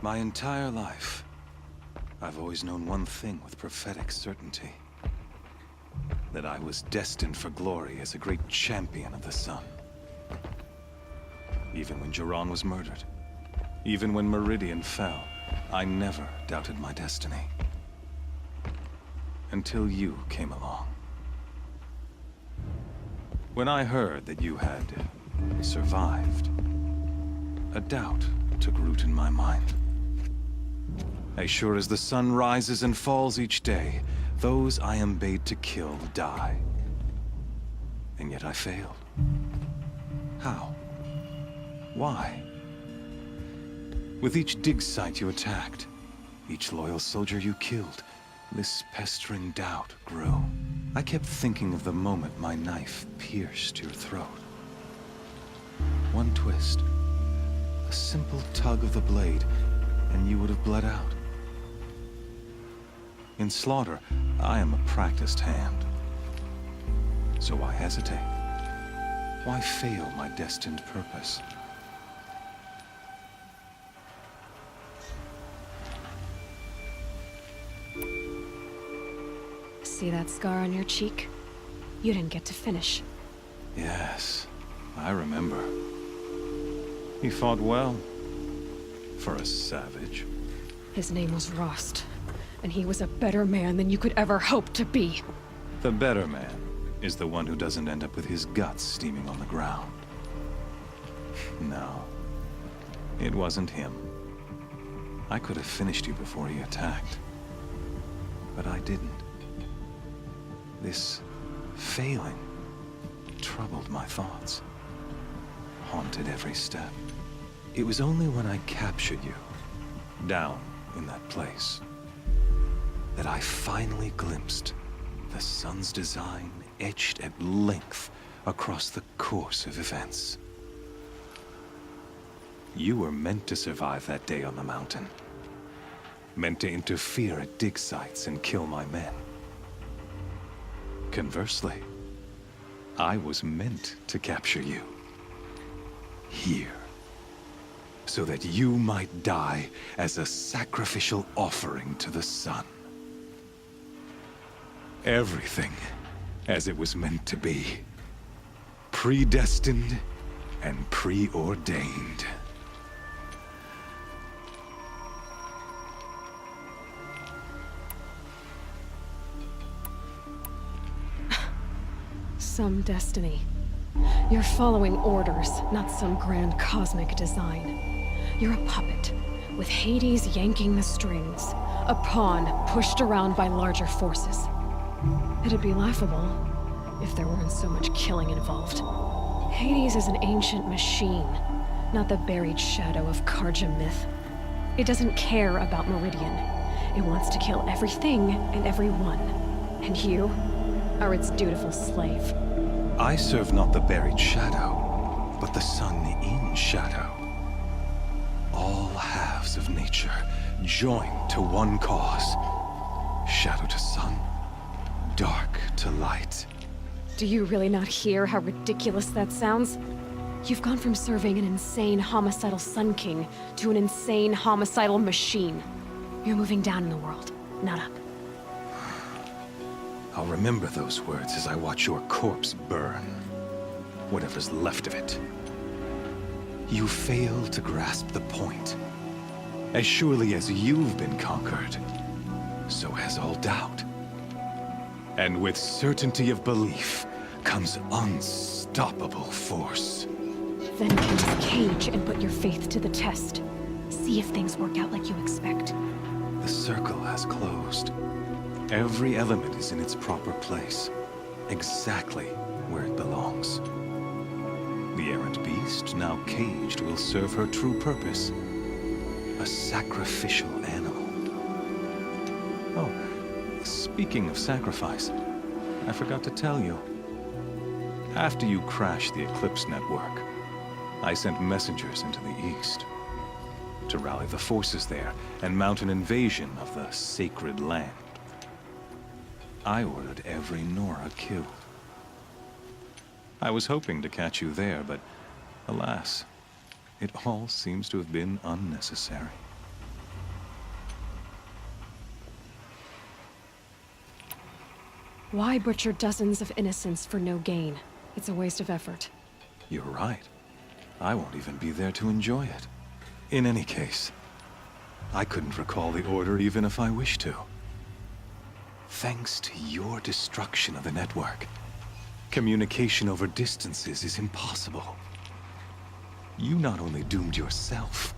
My entire life, I've always known one thing with prophetic certainty. That I was destined for glory as a great champion of the sun. Even when Jiran was murdered, even when Meridian fell, I never doubted my destiny. Until you came along. When I heard that you had survived, a doubt took root in my mind. As sure as the sun rises and falls each day, those I am bade to kill die. And yet I failed. How? Why? With each dig site you attacked, each loyal soldier you killed, this pestering doubt grew. I kept thinking of the moment my knife pierced your throat. One twist, a simple tug of the blade, and you would have bled out. In slaughter, I am a practiced hand. So why hesitate? Why fail my destined purpose? See that scar on your cheek? You didn't get to finish. Yes, I remember. He fought well. For a savage. His name was Rost, and he was a better man than you could ever hope to be. The better man is the one who doesn't end up with his guts steaming on the ground. No, it wasn't him. I could have finished you before he attacked. But I didn't. This failing troubled my thoughts, haunted every step. It was only when I captured you, down in that place, that I finally glimpsed the sun's design etched at length across the course of events. You were meant to survive that day on the mountain. Meant to interfere at dig sites and kill my men. Conversely, I was meant to capture you. Here. So that you might die as a sacrificial offering to the sun. Everything as it was meant to be. Predestined and preordained. Some destiny. You're following orders, not some grand cosmic design. You're a puppet, with Hades yanking the strings. A pawn pushed around by larger forces. It'd be laughable if there weren't so much killing involved. Hades is an ancient machine, not the buried shadow of Karja myth. It doesn't care about Meridian. It wants to kill everything and everyone. And you are its dutiful slave. I serve not the buried shadow, but the sun in shadow. All halves of nature joined to one cause. Shadow to sun, dark to light. Do you really not hear how ridiculous that sounds? You've gone from serving an insane homicidal Sun King to an insane homicidal machine. You're moving down in the world, not up. I'll remember those words as I watch your corpse burn. Whatever's left of it. You fail to grasp the point. As surely as you've been conquered, so has all doubt. And with certainty of belief comes unstoppable force. Then use the cage and put your faith to the test. See if things work out like you expect. The circle has closed. Every element is in its proper place, exactly where it belongs. The errant beast, now caged, will serve her true purpose. A sacrificial animal. Oh, speaking of sacrifice, I forgot to tell you. After you crashed the Eclipse network, I sent messengers into the east to rally the forces there and mount an invasion of the sacred land. I ordered every Nora killed. I was hoping to catch you there, but alas, it all seems to have been unnecessary. Why butcher dozens of innocents for no gain? It's a waste of effort. You're right. I won't even be there to enjoy it. In any case, I couldn't recall the order even if I wished to. Thanks to your destruction of the network, communication over distances is impossible. You not only doomed yourself,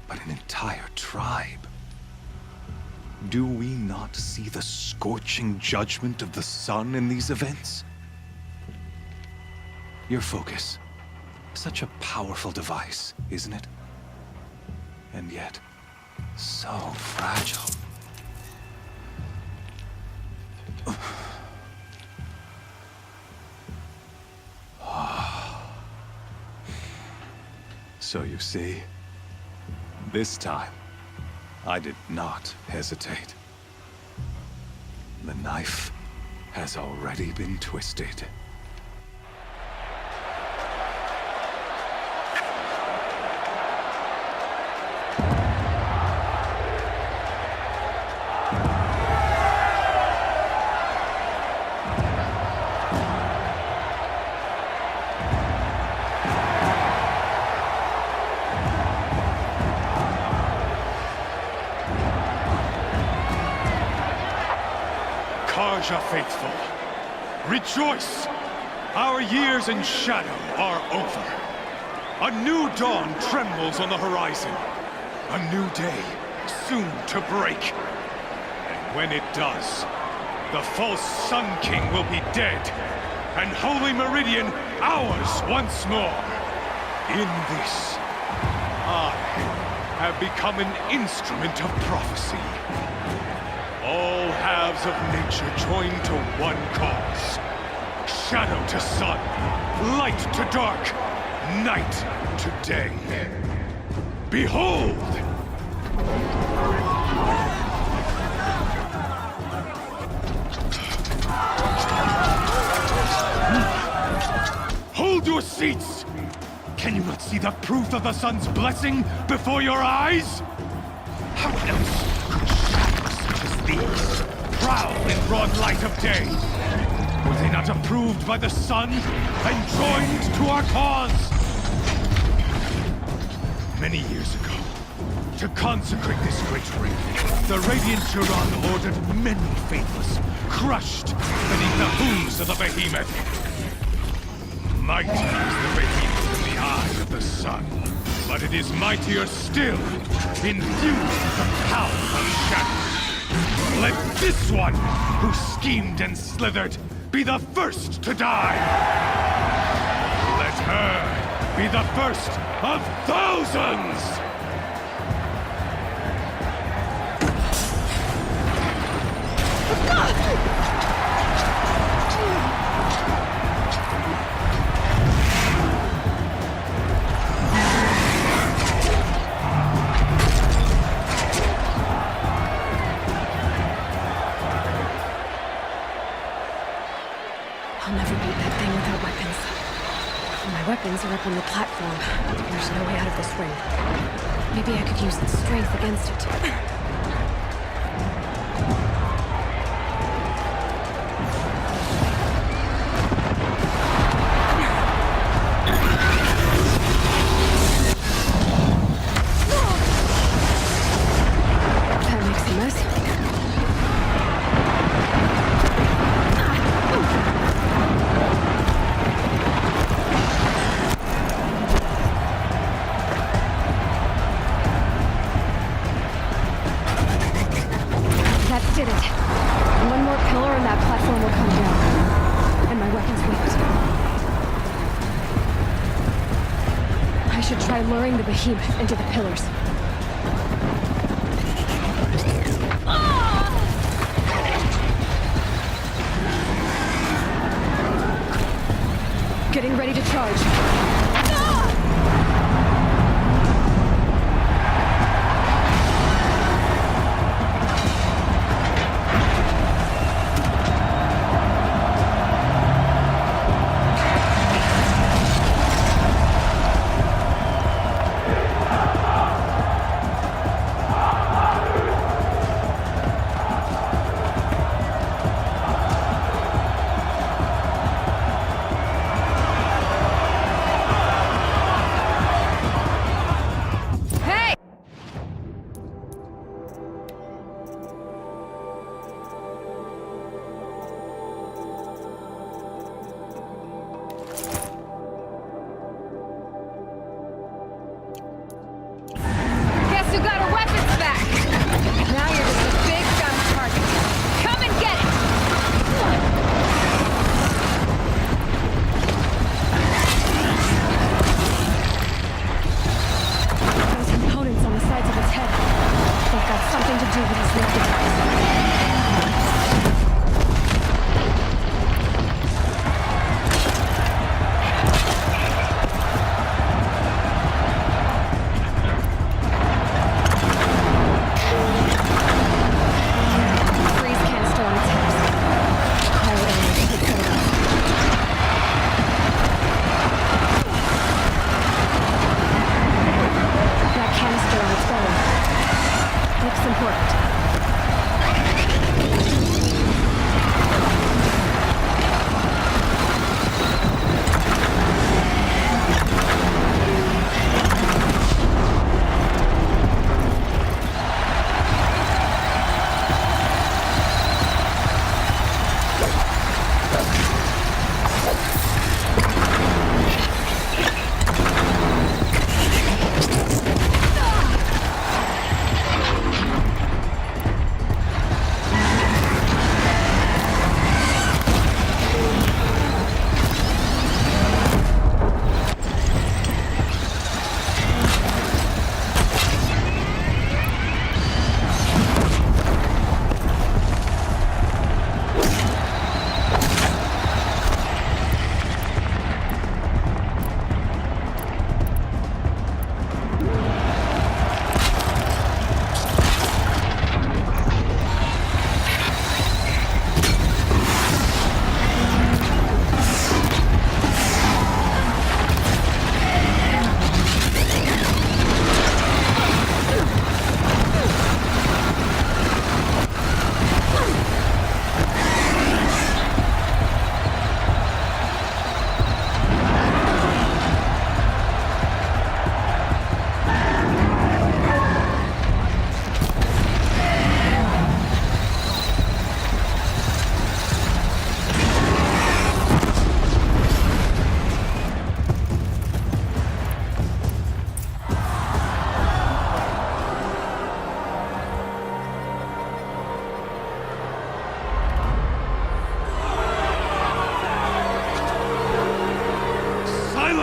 but an entire tribe. Do we not see the scorching judgment of the sun in these events? Your focus. Such a powerful device, isn't it? And yet, so fragile. So you see, this time, I did not hesitate. The knife has already been twisted. Karja faithful, rejoice! Our years in shadow are over. A new dawn trembles on the horizon. A new day soon to break. And when it does, the false Sun King will be dead, and Holy Meridian ours once more. In this, I have become an instrument of prophecy. All halves of nature join to one cause. Shadow to sun, light to dark, night to day. Behold! Hold your seats! Can you not see the proof of the sun's blessing before your eyes? How else could shadows such as these prowl in broad light of day? Were they not approved by the sun and joined to our cause? Many years ago, to consecrate this great ring, the Radiant Turan ordered many faithless, crushed beneath the hooves of the behemoth. Mighty is the behemoth in the eye of the sun, but it is mightier still, infused with the power of shadow. Let this one, who schemed and slithered, be the first to die! Let her be the first of thousands! I'll never beat that thing without weapons. My weapons are up on the platform. There's no way out of this ring. Maybe I could use its strength against it. That makes a mess. That did it. One more pillar and that platform will come down. And my weapons with it. I should try luring the behemoth into the pillars. Getting ready to charge.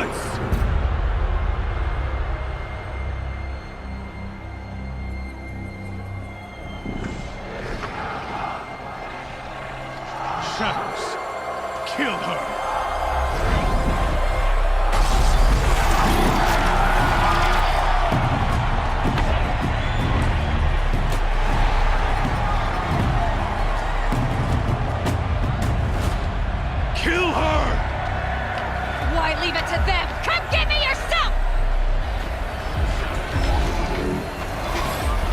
lights! Shadows, kill her! Kill her! Why leave it to them? Come get me yourself!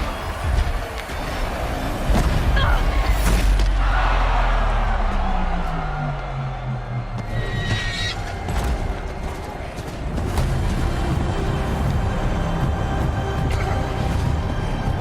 Silence.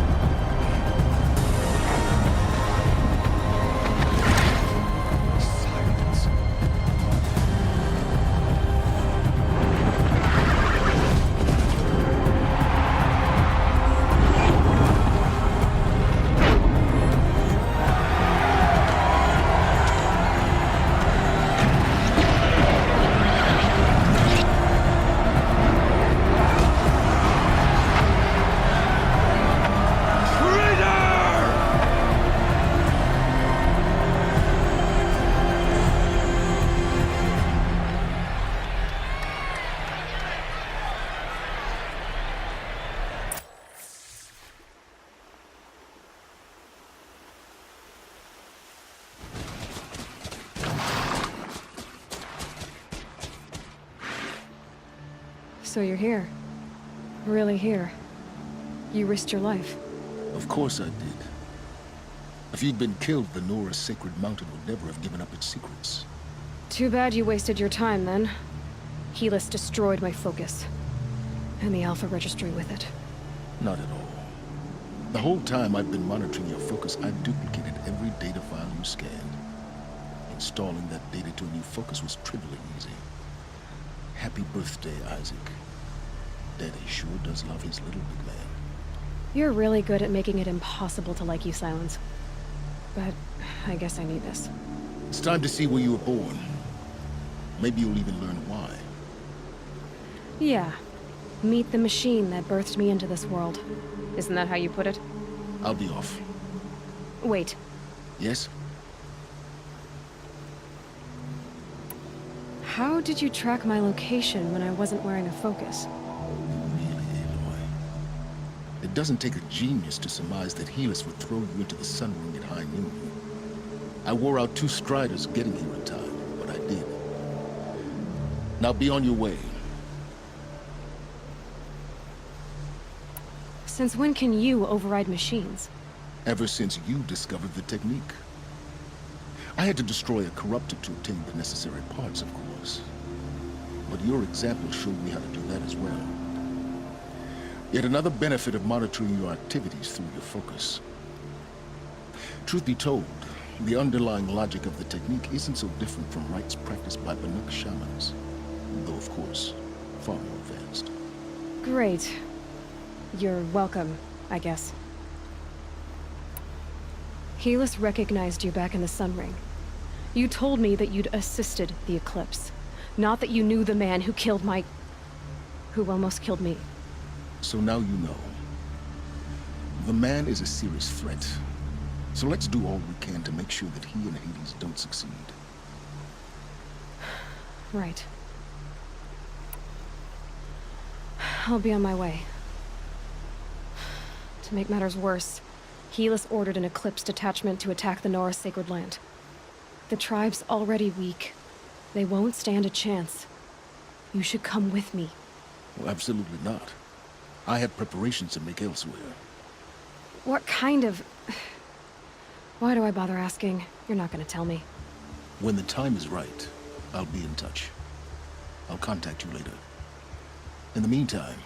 Traitor! So you're here. Really here. You risked your life. Of course I did. If you'd been killed, the Nora's sacred mountain would never have given up its secrets. Too bad you wasted your time, then. Helis destroyed my focus. And the Alpha Registry with it. Not at all. The whole time I've been monitoring your focus, I've duplicated every data file you scanned. Installing that data to a new focus was trivially easy. Happy birthday, Isaac. Daddy sure does love his little big man. You're really good at making it impossible to like you, Silence. But I guess I need this. It's time to see where you were born. Maybe you'll even learn why. Yeah. Meet the machine that birthed me into this world. Isn't that how you put it? I'll be off. Wait. Yes? How did you track my location when I wasn't wearing a focus? Really, Aloy? It doesn't take a genius to surmise that Helis would throw you into the sun ring at high noon. I wore out 2 striders getting here in time, but I did. Now be on your way. Since when can you override machines? Ever since you discovered the technique. I had to destroy a corruptor to obtain the necessary parts, of course. But your example showed me how to do that as well. Yet another benefit of monitoring your activities through your focus. Truth be told, the underlying logic of the technique isn't so different from rites practiced by Banuk shamans, though of course, far more advanced. Great. You're welcome, I guess. Helis recognized you back in the Sun Ring. You told me that you'd assisted the Eclipse. Not that you knew the man who killed who almost killed me. So now you know. The man is a serious threat. So let's do all we can to make sure that he and Hades don't succeed. Right. I'll be on my way. To make matters worse, Helis ordered an Eclipse detachment to attack the Nora Sacred Land. The tribe's already weak. They won't stand a chance. You should come with me. Well, absolutely not. I have preparations to make elsewhere. What kind of... Why do I bother asking? You're not gonna tell me. When the time is right, I'll be in touch. I'll contact you later. In the meantime,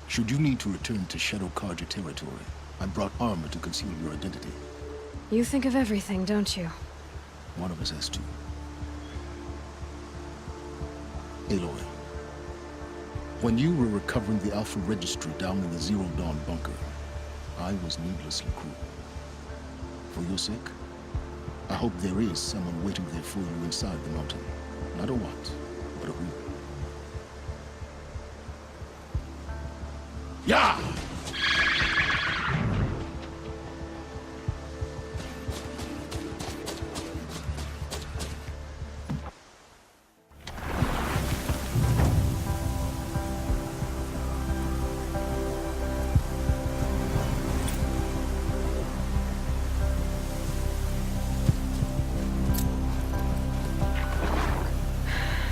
should you need to return to Shadow Karja territory, I brought armor to conceal your identity. You think of everything, don't you? One of us has to. Aloy, when you were recovering the Alpha Registry down in the Zero Dawn bunker, I was needlessly cruel. For your sake, I hope there is someone waiting there for you inside the mountain. Not a what, but a who. Yeah!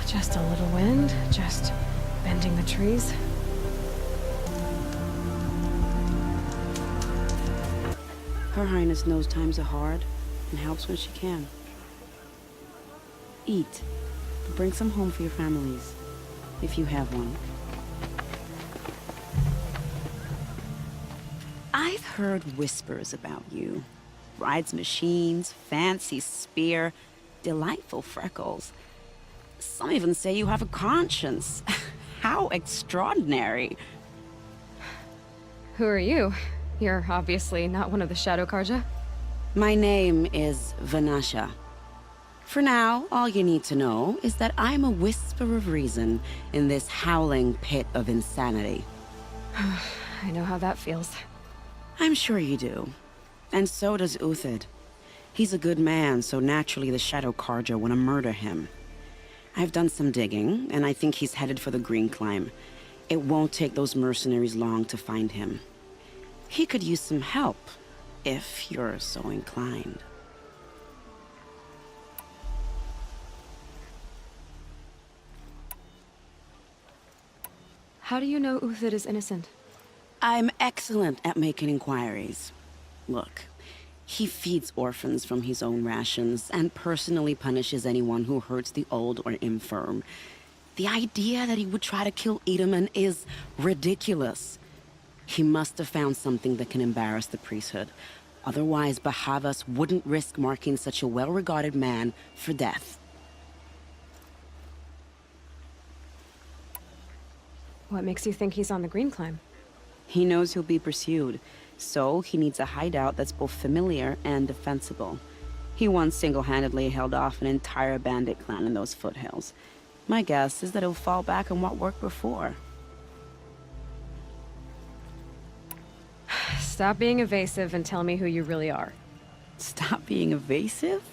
Just a little wind, just bending the trees. Her Highness knows times are hard and helps when she can. Eat, but bring some home for your families, if you have one. I've heard whispers about you. Rides machines, fancy spear, delightful freckles. Some even say you have a conscience. How extraordinary. Who are you? You're obviously not one of the Shadow Karja. My name is Vanasha. For now, all you need to know is that I'm a whisper of reason in this howling pit of insanity. I know how that feels. I'm sure you do. And so does Uthid. He's a good man, so naturally the Shadow Karja want to murder him. I've done some digging, and I think he's headed for the Green Climb. It won't take those mercenaries long to find him. He could use some help, if you're so inclined. How do you know Uthid is innocent? I'm excellent at making inquiries. Look, he feeds orphans from his own rations and personally punishes anyone who hurts the old or infirm. The idea that he would try to kill Edelman is ridiculous. He must have found something that can embarrass the priesthood. Otherwise, Bahavas wouldn't risk marking such a well-regarded man for death. What makes you think he's on the Green Climb? He knows he'll be pursued, so he needs a hideout that's both familiar and defensible. He once single-handedly held off an entire bandit clan in those foothills. My guess is that he'll fall back on what worked before. Stop being evasive and tell me who you really are. Stop being evasive?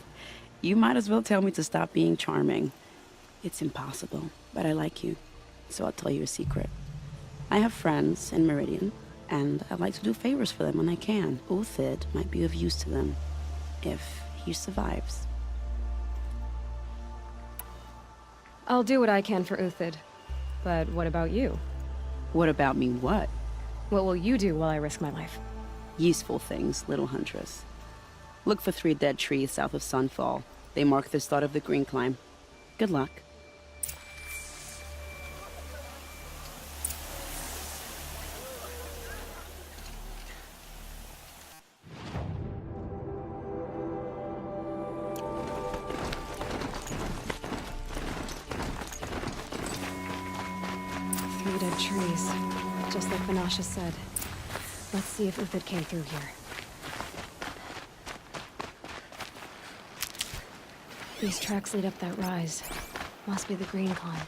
You might as well tell me to stop being charming. It's impossible, but I like you, so I'll tell you a secret. I have friends in Meridian, and I like to do favors for them when I can. Uthid might be of use to them, if he survives. I'll do what I can for Uthid. But what about you? What about me what? What will you do while I risk my life? Useful things, little huntress. Look for 3 dead trees south of Sunfall. They mark the start of the Green Climb. Good luck. Three dead trees, just like Vanasha said. Let's see if Uthid came through here. These tracks lead up that rise. Must be the Green Climb.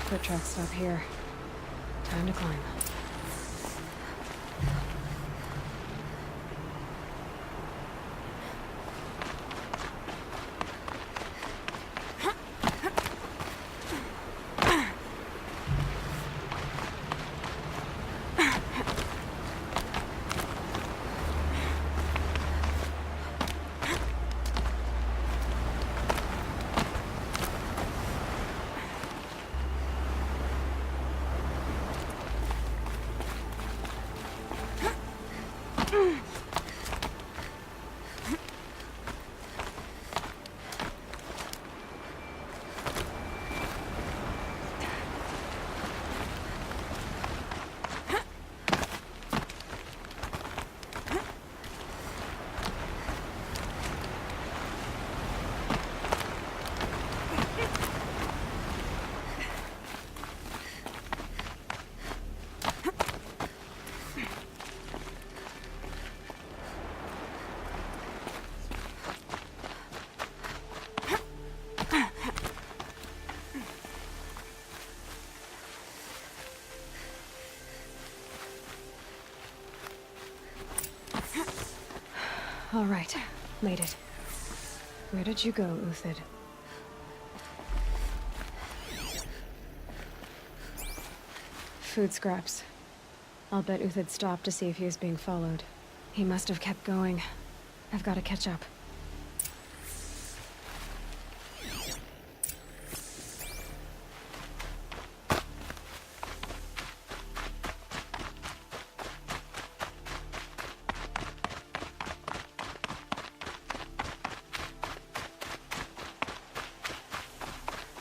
Foot tracks stop here. Time to climb. All right. Made it. Where did you go, Uthid? Food scraps. I'll bet Uthid stopped to see if he was being followed. He must have kept going. I've got to catch up.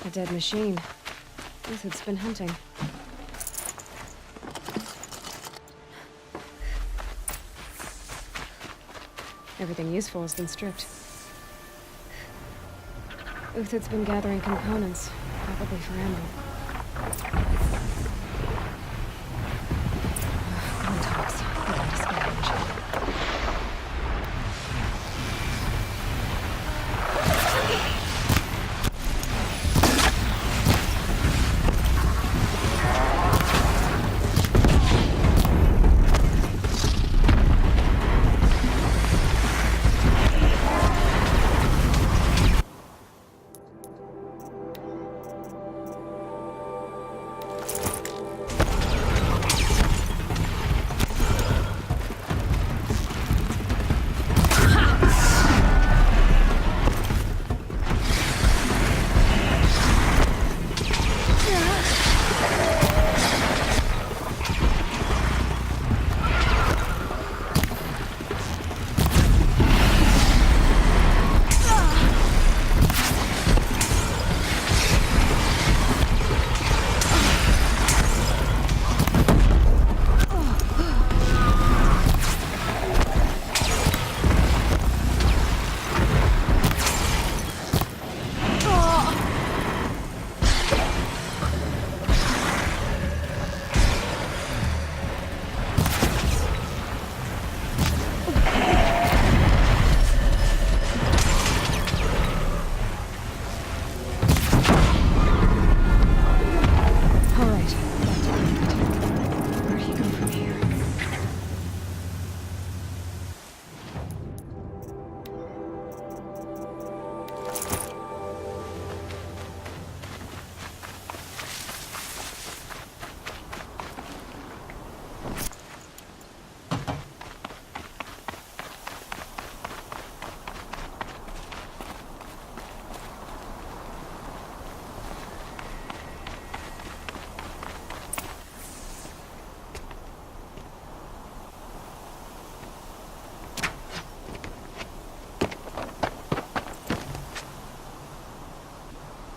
A dead machine. Uthid's been hunting. Everything useful has been stripped. Uthid's been gathering components, probably for ammo. Contacts. I gotta scavenge.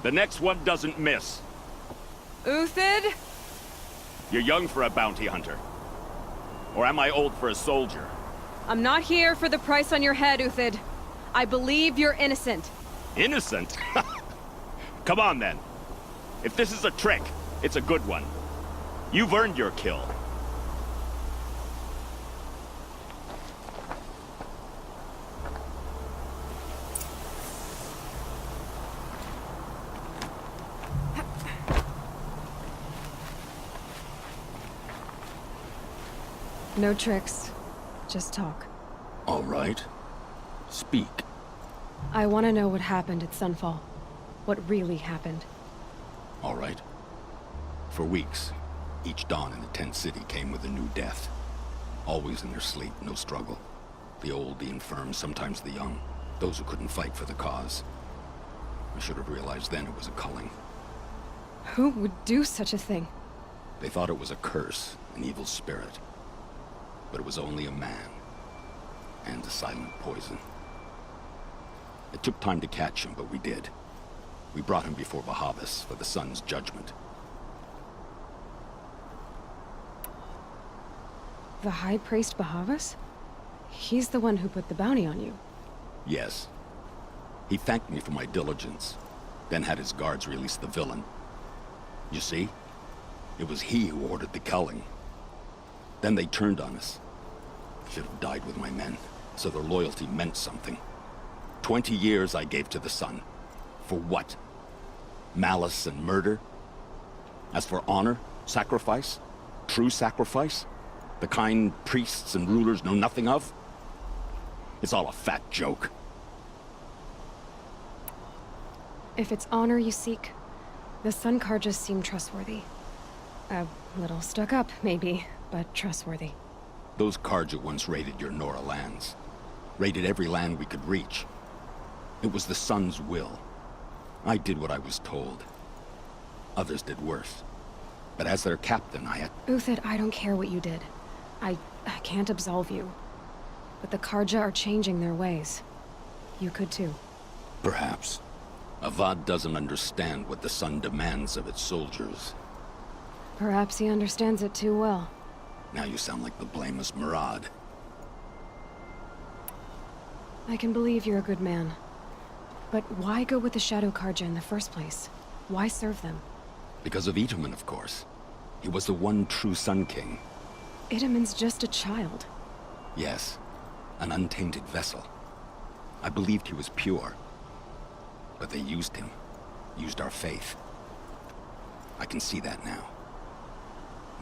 The next one doesn't miss. Uthid? You're young for a bounty hunter. Or am I old for a soldier? I'm not here for the price on your head, Uthid. I believe you're innocent. Innocent? Come on, then. If this is a trick, it's a good one. You've earned your kill. No tricks. Just talk. All right. Speak. I want to know what happened at Sunfall. What really happened. All right. For weeks, each dawn in the tent city came with a new death. Always in their sleep, no struggle. The old, the infirm, sometimes the young. Those who couldn't fight for the cause. I should have realized then it was a culling. Who would do such a thing? They thought it was a curse, an evil spirit. But it was only a man. And a silent poison. It took time to catch him, but we did. We brought him before Bahavas for the sun's judgment. The High Priest Bahavas? He's the one who put the bounty on you. Yes. He thanked me for my diligence, then had his guards release the villain. You see? It was he who ordered the culling. Then they turned on us. Should have died with my men, so their loyalty meant something. 20 years I gave to the sun. For what? Malice and murder? As for honor, sacrifice, true sacrifice, the kind priests and rulers know nothing of? It's all a fat joke. If it's honor you seek, the Sun Karjas seem trustworthy. A little stuck up, maybe, but trustworthy. Those Karja once raided your Nora lands. Raided every land we could reach. It was the Sun's will. I did what I was told. Others did worse. But as their captain, I had... Uthid, I don't care what you did. I can't absolve you. But the Karja are changing their ways. You could too. Perhaps. Avad doesn't understand what the Sun demands of its soldiers. Perhaps he understands it too well. Now you sound like the blameless Murad. I can believe you're a good man. But why go with the Shadow Karja in the first place? Why serve them? Because of Itaman, of course. He was the one true Sun King. Itaman's just a child. Yes, an untainted vessel. I believed he was pure. But they used him. Used our faith. I can see that now.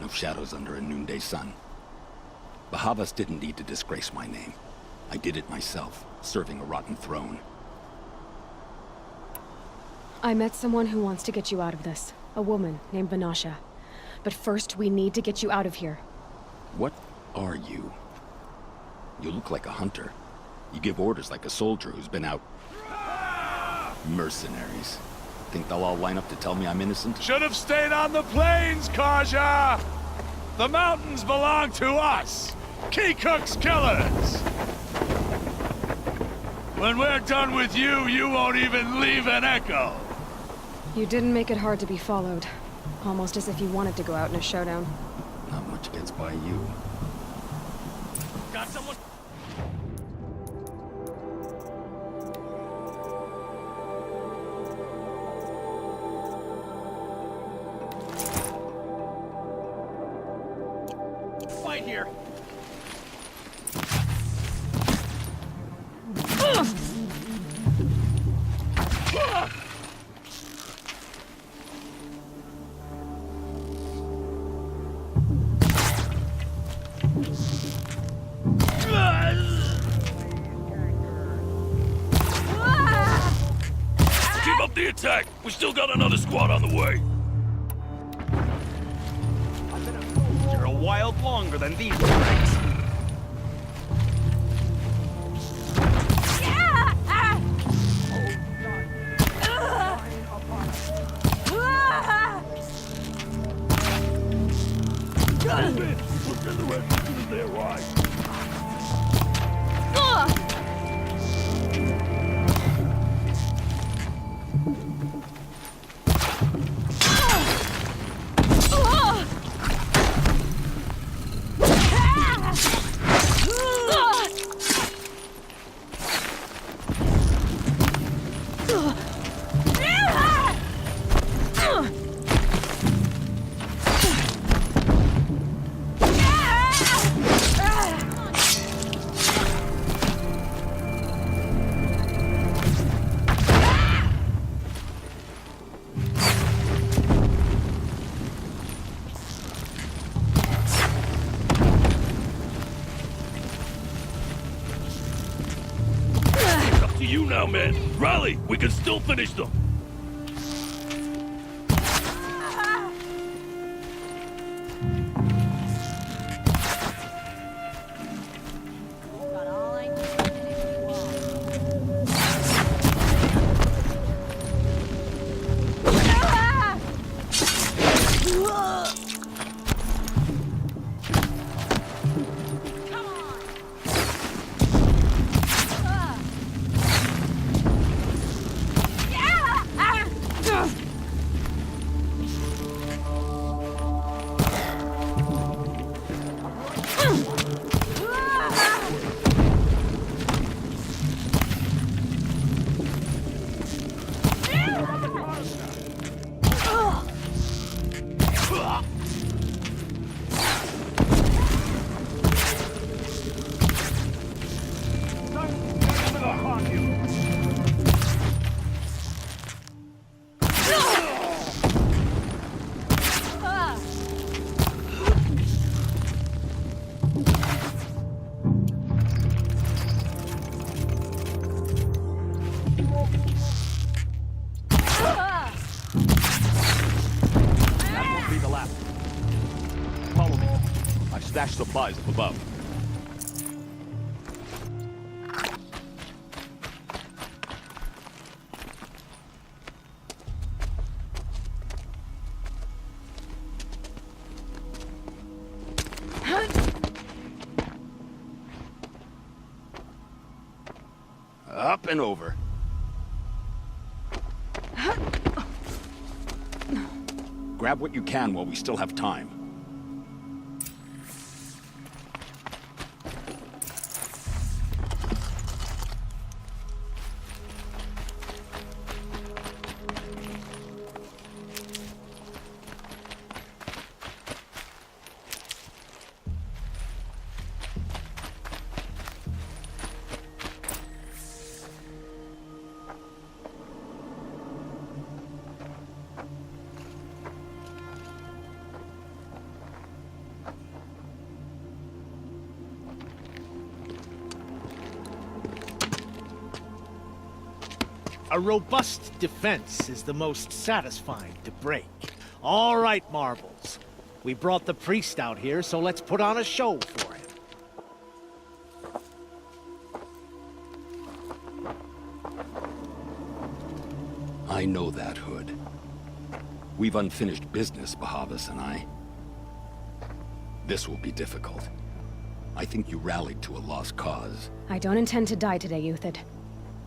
No shadows under a noonday sun. Bahavas didn't need to disgrace my name. I did it myself, serving a rotten throne. I met someone who wants to get you out of this. A woman named Vanasha. But first, we need to get you out of here. What are you? You look like a hunter. You give orders like a soldier who's been out... Mercenaries. Think they'll all line up to tell me I'm innocent? Should have stayed on the plains, Karja! The mountains belong to us! Kikuk's killers! When we're done with you, you won't even leave an echo! You didn't make it hard to be followed. Almost as if you wanted to go out in a showdown. Not much gets by you. Got someone... Fight here! Keep up the attack! We still got another squad on the way! You're a while longer than these tricks. Look at the rest as soon as they arrive. To you now, men. Rally! We can still finish them! stash supplies up above. Up and over. Grab what you can while we still have time. A robust defense is the most satisfying to break. All right, Marbles. We brought the priest out here, so let's put on a show for him. I know that, Hood. We've unfinished business, Bahavas and I. This will be difficult. I think you rallied to a lost cause. I don't intend to die today, Euthyd.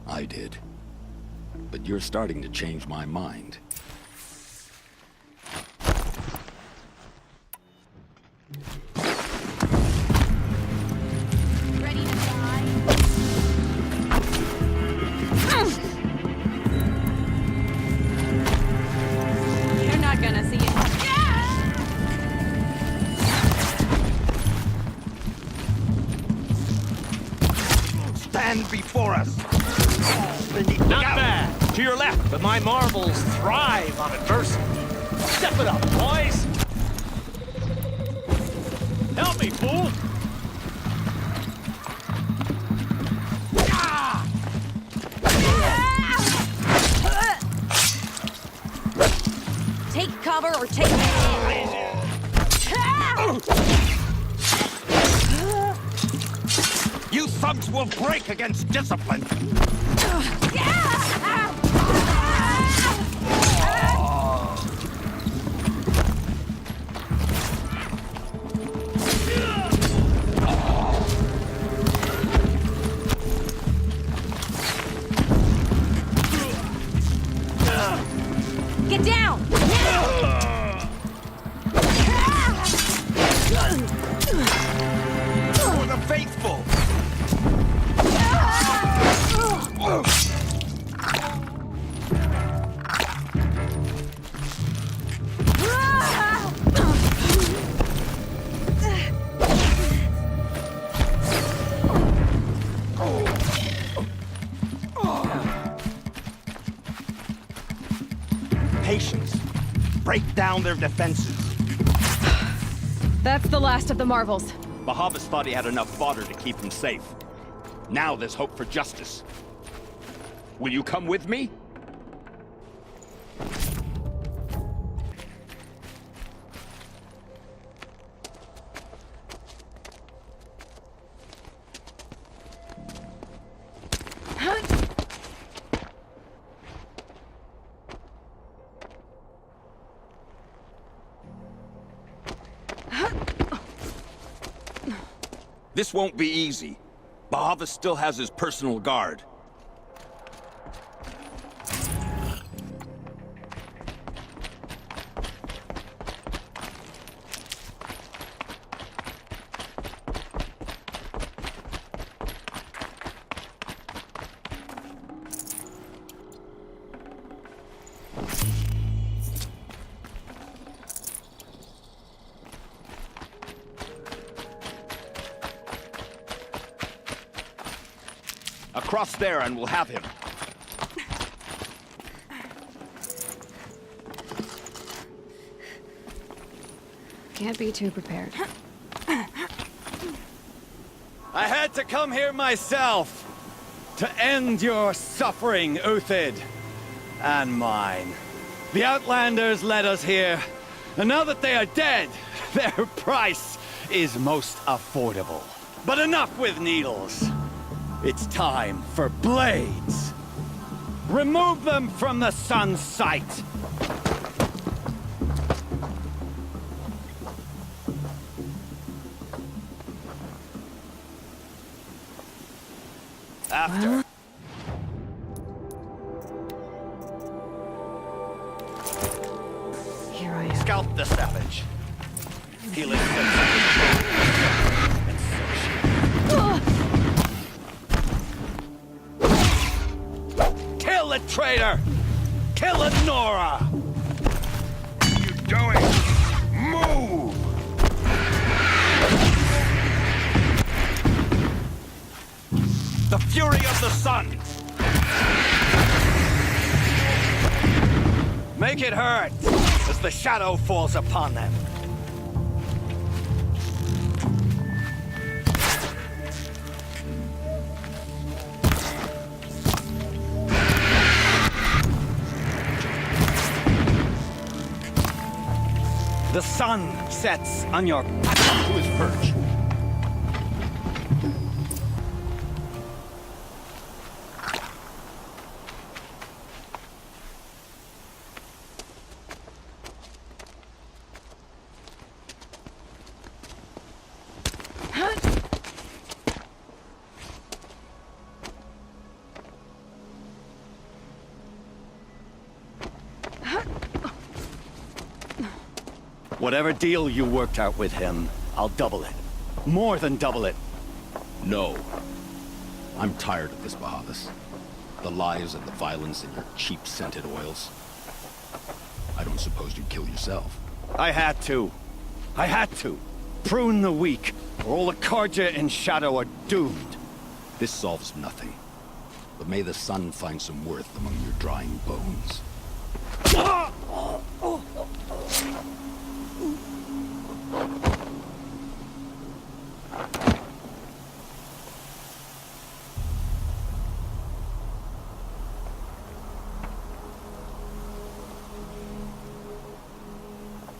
I did. But you're starting to change my mind. Ready to die? You're not gonna see it. Stand before us! Not bad. To your left. But my marbles thrive on adversity. Step it up, boys. Help me, fool. Take cover or take You thugs will break against discipline! Get down! For the faithful! Patience. Break down their defenses. That's the last of the Marvels. Bahavas thought he had enough fodder to keep him safe. Now there's hope for justice. Will you come with me? This won't be easy. Bahavas still has his personal guard. Across there and we'll have him. Can't be too prepared. I had to come here myself to end your suffering, Euthyd, and mine. The Outlanders led us here, and now that they are dead, their price is most affordable. But enough with needles. It's time for blades. Remove them from the sun's sight. After. Here I am. Scalp the savage. Heal it. Kill the traitor! Kill the Nora! What are you doing? Move! The fury of the sun! Make it hurt as the shadow falls upon them. The sun sets on your back to his perch. Whatever deal you worked out with him, I'll double it. More than double it. No. I'm tired of this, Bahavas. The lies and the violence and your cheap-scented oils. I don't suppose you'd kill yourself. I had to. I had to. Prune the weak, or all the Karja in Shadow are doomed. This solves nothing. But may the sun find some worth among your drying bones.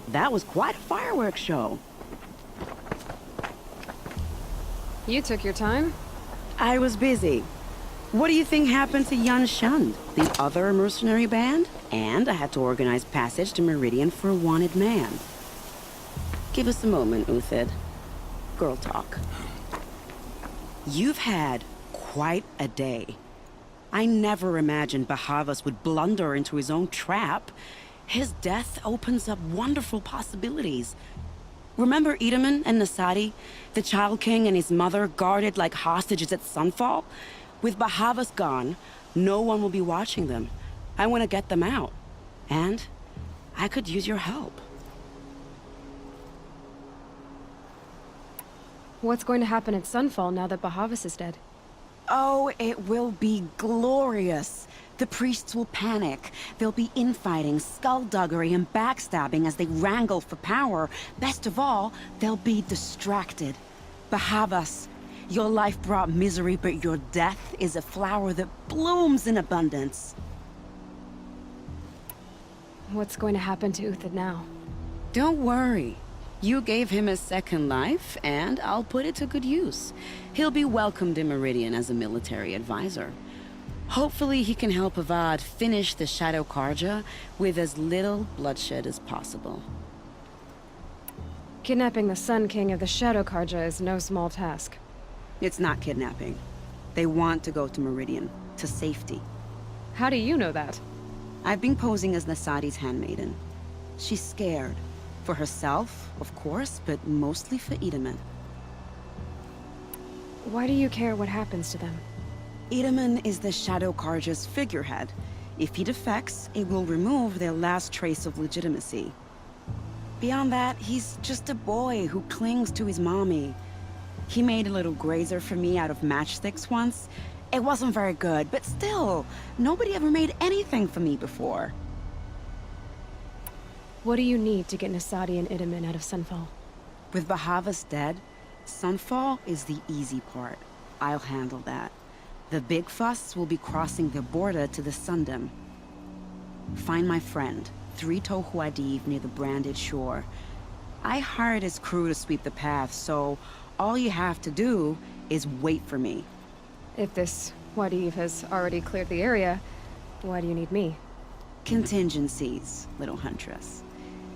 That was quite a fireworks show. You took your time? I was busy. What do you think happened to Yan Shund, the other mercenary band? And I had to organize passage to Meridian for a wanted man. Give us a moment, Uthid. Girl talk. You've had quite a day. I never imagined Bahavas would blunder into his own trap. His death opens up wonderful possibilities. Remember Edaman and Nasadi? The Child King and his mother guarded like hostages at Sunfall? With Bahavas gone, no one will be watching them. I want to get them out. And I could use your help. What's going to happen at Sunfall now that Bahavas is dead? Oh, it will be glorious. The priests will panic. There'll be infighting, skullduggery, and backstabbing as they wrangle for power. Best of all, they'll be distracted. Bahavas, your life brought misery, but your death is a flower that blooms in abundance. What's going to happen to Uthid now? Don't worry. You gave him a second life, and I'll put it to good use. He'll be welcomed in Meridian as a military advisor. Hopefully he can help Avad finish the Shadow Karja with as little bloodshed as possible. Kidnapping the Sun King of the Shadow Karja is no small task. It's not kidnapping. They want to go to Meridian, to safety. How do you know that? I've been posing as Nasadi's handmaiden. She's scared. For herself, of course, but mostly for Edaman. Why do you care what happens to them? Edaman is the Shadow Karja's figurehead. If he defects, it will remove their last trace of legitimacy. Beyond that, he's just a boy who clings to his mommy. He made a little grazer for me out of matchsticks once. It wasn't very good, but still, nobody ever made anything for me before. What do you need to get Nasadi and Edaman out of Sunfall? With Bahavas dead, Sunfall is the easy part. I'll handle that. The big fuss will be crossing the border to the Sundom. Find my friend, 3 Tohuadiv near the Branded Shore. I hired his crew to sweep the path, so all you have to do is wait for me. If this Wadif has already cleared the area, why do you need me? Contingencies, little huntress.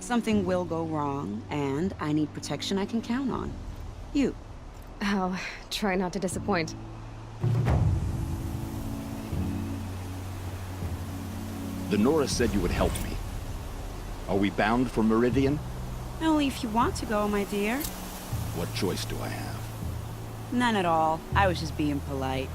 Something will go wrong, and I need protection I can count on. You. I'll try not to disappoint. The Nora said you would help me. Are we bound for Meridian? Only if you want to go, my dear. What choice do I have? None at all. I was just being polite.